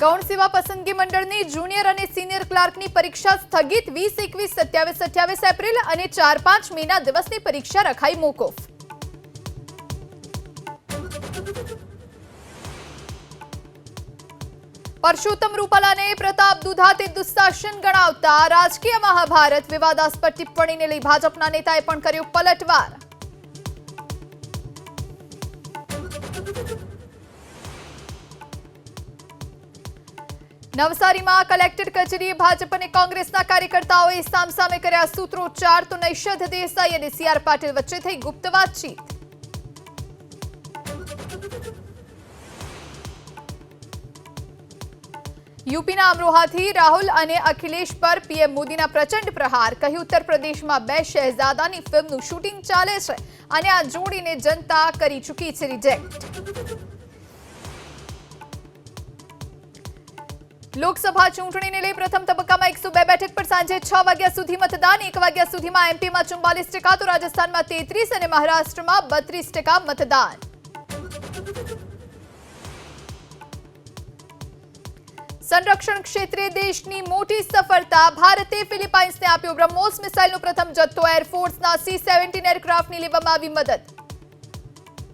ગૌણ સેવા પસંદગી મંડળની જુનિયર અને સિનિયર ક્લાર્કની પરીક્ષા સ્થગિત 20, 21, 27, 28 એપ્રિલ અને 4-5 મેના દિવસની પરીક્ષા રખાઈ મોકૂફ। પરસોત્તમ રૂપાલાને પ્રતાપ દુધાતે દુશાસન ગણાવતા રાજકીય મહાભારત વિવાદાસ્પદ ટિપ્પણીને લઈ ભાજપના નેતાએ પણ કર્યો પલટવાર। નવસારીમાં કલેક્ટર કચેરીએ ભાજપ અને કોંગ્રેસના કાર્યકર્તાઓએ સામસામે કર્યા સૂત્રોચ્ચાર તો નૈષદ દેસાઈ અને સીઆર પાટીલ વચ્ચે થઈ ગુપ્ત વાતચીત। યુપીના અમરોહાથી રાહુલ અને અખિલેશ પર પીએમ મોદીના પ્રચંડ પ્રહાર, કહ્યું ઉત્તર પ્રદેશમાં 2 શહેજાદાની ફિલ્મનું શૂટિંગ ચાલે છે અને આ જોડીને જનતા કરી ચૂકી છે રિજેક્ટ। લોકસભા ચૂંટણીને લઈ પ્રથમ તબક્કામાં 102 બેઠક પર સાંજે 6 વાગ્યા સુધી મતદાન, 1 વાગ્યા સુધીમાં એમપીમાં 44% તો રાજસ્થાનમાં 33% અને મહારાષ્ટ્રમાં 32% મતદાન। સંરક્ષણ ક્ષેત્રે દેશની મોટી સફળતા, ભારતે ફિલિપાઇન્સને આપ્યો બ્રહ્મોસ મિસાઇલનો પ્રથમ જથ્થો, એરફોર્સના C-17 એરક્રાફ્ટની લેવામાં આવી મદદ।